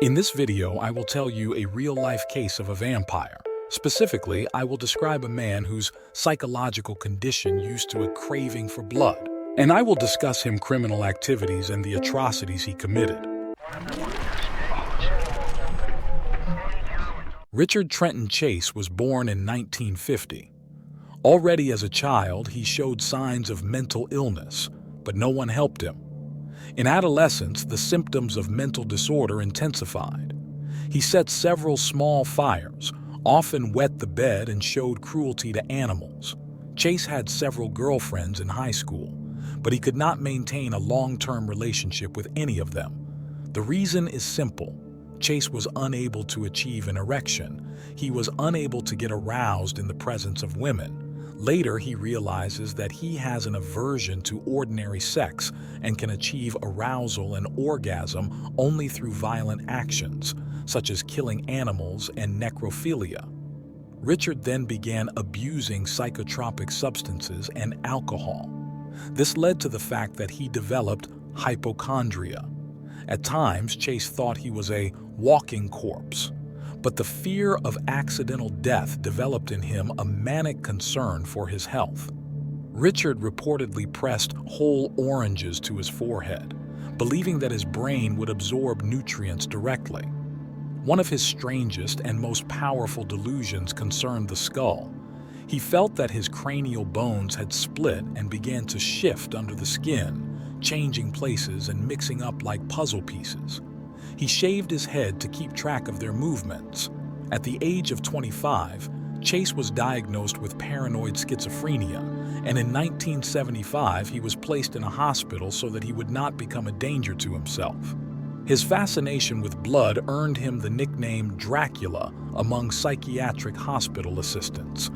In this video, I will tell you a real-life case of a vampire. Specifically, I will describe a man whose psychological condition used to a craving for blood, and I will discuss his criminal activities and the atrocities he committed. Richard Trenton Chase was born in 1950. Already as a child, he showed signs of mental illness, but no one helped him. In adolescence, the symptoms of mental disorder intensified. He set several small fires, often wet the bed, and showed cruelty to animals. Chase had several girlfriends in high school, but he could not maintain a long-term relationship with any of them. The reason is simple. Chase was unable to achieve an erection. He was unable to get aroused in the presence of women. Later, he realizes that he has an aversion to ordinary sex and can achieve arousal and orgasm only through violent actions, such as killing animals and necrophilia. Richard then began abusing psychotropic substances and alcohol. This led to the fact that he developed hypochondria. At times, Chase thought he was a walking corpse. But the fear of accidental death developed in him a manic concern for his health. Richard reportedly pressed whole oranges to his forehead, believing that his brain would absorb nutrients directly. One of his strangest and most powerful delusions concerned the skull. He felt that his cranial bones had split and began to shift under the skin, changing places and mixing up like puzzle pieces. He shaved his head to keep track of their movements. At the age of 25, Chase was diagnosed with paranoid schizophrenia, and in 1975 he was placed in a hospital so that he would not become a danger to himself. His fascination with blood earned him the nickname Dracula among psychiatric hospital assistants.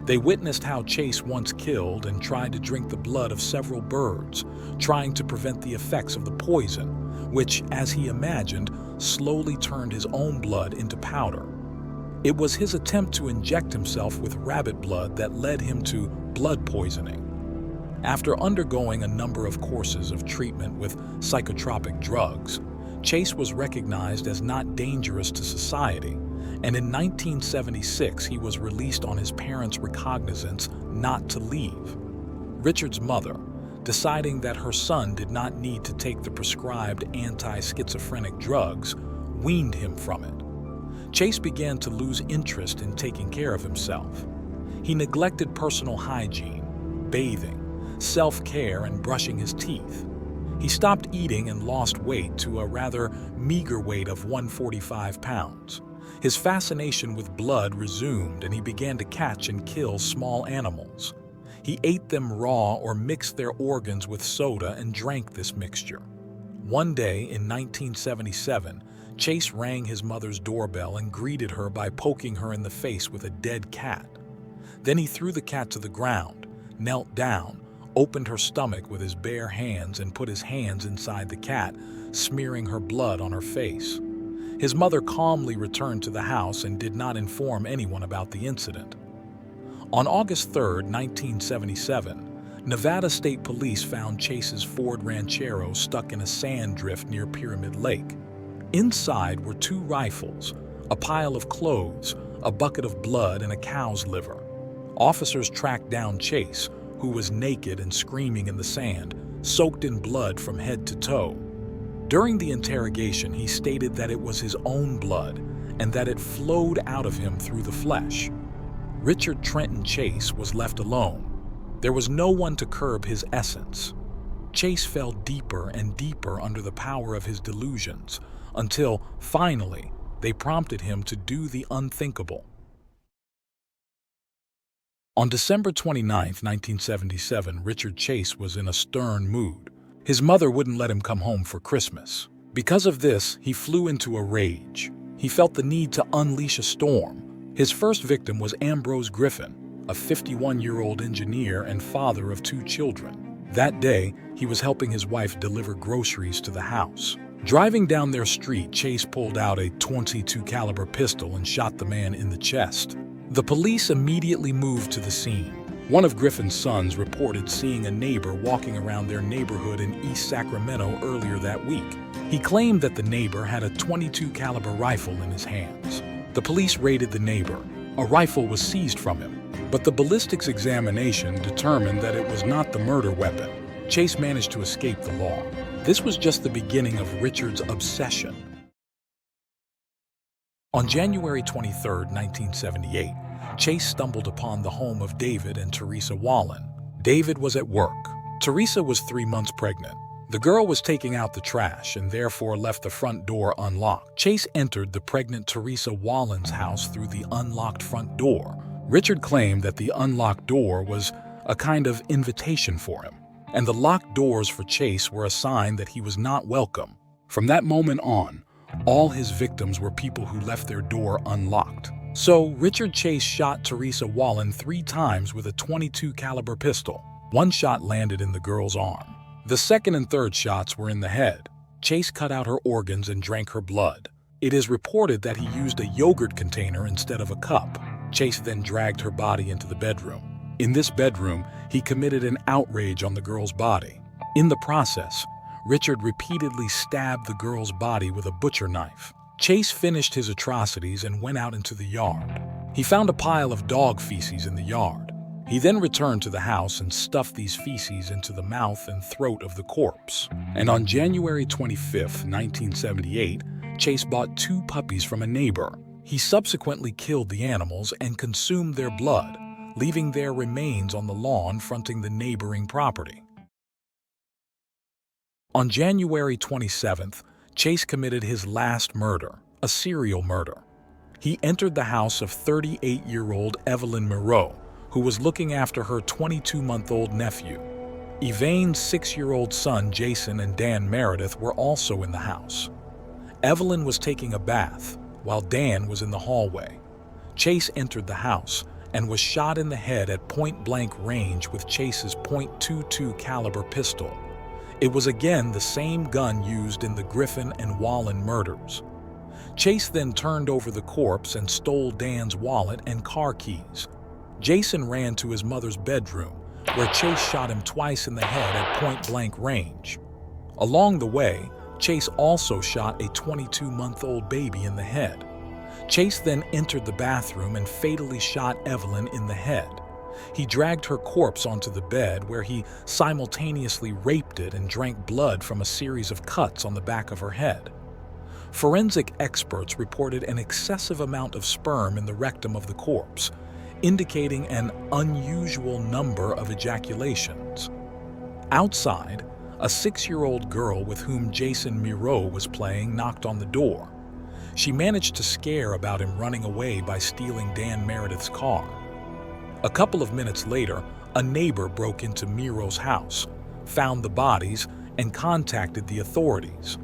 They witnessed how Chase once killed and tried to drink the blood of several birds, trying to prevent the effects of the poison, which, as he imagined, slowly turned his own blood into powder. It was his attempt to inject himself with rabbit blood that led him to blood poisoning. After undergoing a number of courses of treatment with psychotropic drugs, Chase was recognized as not dangerous to society, and in 1976 he was released on his parents' recognizance not to leave. Richard's mother, deciding that her son did not need to take the prescribed anti-schizophrenic drugs, weaned him from it. Chase began to lose interest in taking care of himself. He neglected personal hygiene, bathing, self-care, and brushing his teeth. He stopped eating and lost weight to a rather meager weight of 145 pounds. His fascination with blood resumed, and he began to catch and kill small animals. He ate them raw or mixed their organs with soda and drank this mixture. One day in 1977, Chase rang his mother's doorbell and greeted her by poking her in the face with a dead cat. Then he threw the cat to the ground, knelt down, opened her stomach with his bare hands, and put his hands inside the cat, smearing her blood on her face. His mother calmly returned to the house and did not inform anyone about the incident. On August 3, 1977, Nevada State Police found Chase's Ford Ranchero stuck in a sand drift near Pyramid Lake. Inside were 2 rifles, a pile of clothes, a bucket of blood, and a cow's liver. Officers tracked down Chase, who was naked and screaming in the sand, soaked in blood from head to toe. During the interrogation, he stated that it was his own blood and that it flowed out of him through the flesh. Richard Trenton Chase was left alone. There was no one to curb his essence. Chase fell deeper and deeper under the power of his delusions, until, finally, they prompted him to do the unthinkable. On December 29, 1977, Richard Chase was in a stern mood. His mother wouldn't let him come home for Christmas. Because of this, he flew into a rage. He felt the need to unleash a storm. His first victim was Ambrose Griffin, a 51-year-old engineer and father of 2 children. That day, he was helping his wife deliver groceries to the house. Driving down their street, Chase pulled out a .22 caliber pistol and shot the man in the chest. The police immediately moved to the scene. One of Griffin's sons reported seeing a neighbor walking around their neighborhood in East Sacramento earlier that week. He claimed that the neighbor had a .22 caliber rifle in his hands. The police raided the neighbor. A rifle was seized from him, but the ballistics examination determined that it was not the murder weapon. Chase managed to escape the law. This was just the beginning of Richard's obsession. On January 23, 1978, Chase stumbled upon the home of David and Teresa Wallen. David was at work. Teresa was 3 months pregnant. The girl was taking out the trash and therefore left the front door unlocked. Chase entered the pregnant Teresa Wallen's house through the unlocked front door. Richard claimed that the unlocked door was a kind of invitation for him, and the locked doors for Chase were a sign that he was not welcome. From that moment on, all his victims were people who left their door unlocked. So Richard Chase shot Teresa Wallen 3 times with a .22 caliber pistol. One shot landed in the girl's arm. The second and third shots were in the head. Chase cut out her organs and drank her blood. It is reported that he used a yogurt container instead of a cup. Chase then dragged her body into the bedroom. In this bedroom, he committed an outrage on the girl's body. In the process, Richard repeatedly stabbed the girl's body with a butcher knife. Chase finished his atrocities and went out into the yard. He found a pile of dog feces in the yard. He then returned to the house and stuffed these feces into the mouth and throat of the corpse. And on January 25, 1978, Chase bought 2 puppies from a neighbor. He subsequently killed the animals and consumed their blood, leaving their remains on the lawn fronting the neighboring property. On January 27th, Chase committed his last murder, a serial murder. He entered the house of 38-year-old Evelyn Moreau, who was looking after her 22-month-old nephew. Evane's 6-year-old son Jason and Dan Meredith were also in the house. Evelyn was taking a bath, while Dan was in the hallway. Chase entered the house and was shot in the head at point-blank range with Chase's .22 caliber pistol. It was again the same gun used in the Griffin and Wallen murders. Chase then turned over the corpse and stole Dan's wallet and car keys. Jason ran to his mother's bedroom, where Chase shot him twice in the head at point-blank range. Along the way, Chase also shot a 22-month-old baby in the head. Chase then entered the bathroom and fatally shot Evelyn in the head. He dragged her corpse onto the bed, where he simultaneously raped it and drank blood from a series of cuts on the back of her head. Forensic experts reported an excessive amount of sperm in the rectum of the corpse, indicating an unusual number of ejaculations. Outside, a 6-year-old girl with whom Jason Moreau was playing knocked on the door. She managed to scare about him running away by stealing Dan Meredith's car. A couple of minutes later, a neighbor broke into Moreau's house, found the bodies, and contacted the authorities.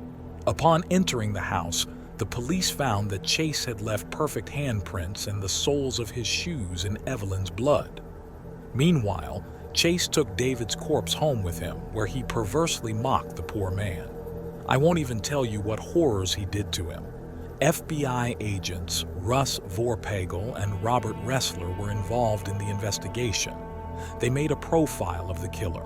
Upon entering the house, the police found that Chase had left perfect handprints and the soles of his shoes in Evelyn's blood. Meanwhile, Chase took David's corpse home with him, where he perversely mocked the poor man. I won't even tell you what horrors he did to him. FBI agents Russ Vorpagel and Robert Ressler were involved in the investigation. They made a profile of the killer.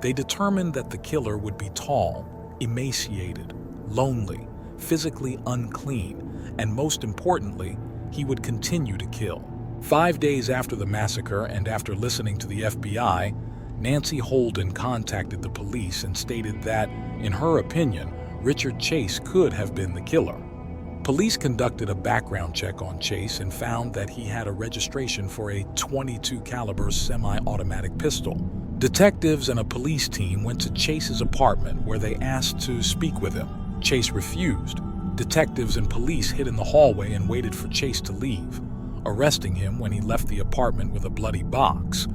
They determined that the killer would be tall, emaciated, lonely, physically unclean, and most importantly, he would continue to kill. 5 days after the massacre and after listening to the FBI, Nancy Holden contacted the police and stated that, in her opinion, Richard Chase could have been the killer. Police conducted a background check on Chase and found that he had a registration for a .22 caliber semi-automatic pistol. Detectives and a police team went to Chase's apartment, where they asked to speak with him. Chase refused. Detectives and police hid in the hallway and waited for Chase to leave, arresting him when he left the apartment with a bloody box.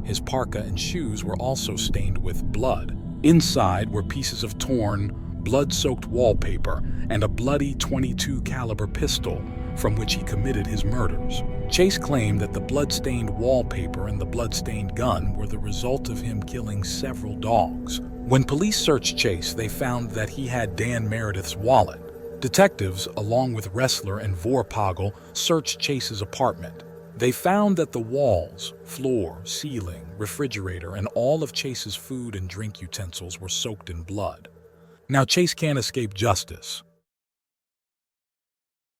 His parka and shoes were also stained with blood. Inside were pieces of torn, blood-soaked wallpaper and a bloody .22 caliber pistol from which he committed his murders. Chase claimed that the blood-stained wallpaper and the blood-stained gun were the result of him killing several dogs. When police searched Chase, they found that he had Dan Meredith's wallet. Detectives, along with Ressler and Vorpagel, searched Chase's apartment. They found that the walls, floor, ceiling, refrigerator, and all of Chase's food and drink utensils were soaked in blood. Now Chase can't escape justice.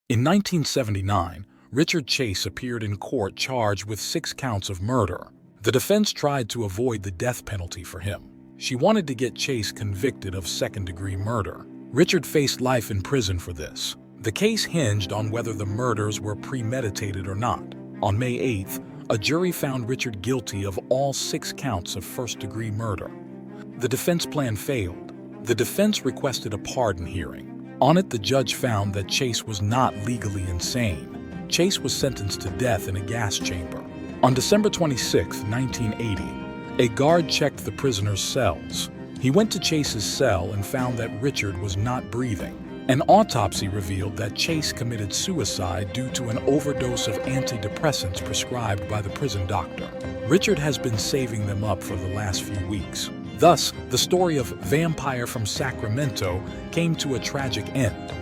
In 1979, Richard Chase appeared in court charged with 6 counts of murder. The defense tried to avoid the death penalty for him. She wanted to get Chase convicted of second-degree murder. Richard faced life in prison for this. The case hinged on whether the murders were premeditated or not. On May 8th, a jury found Richard guilty of all 6 counts of first-degree murder. The defense plan failed. The defense requested a pardon hearing. On it, the judge found that Chase was not legally insane. Chase was sentenced to death in a gas chamber. On December 26, 1980, a guard checked the prisoner's cells. He went to Chase's cell and found that Richard was not breathing. An autopsy revealed that Chase committed suicide due to an overdose of antidepressants prescribed by the prison doctor. Richard has been saving them up for the last few weeks. Thus, the story of Vampire from Sacramento came to a tragic end.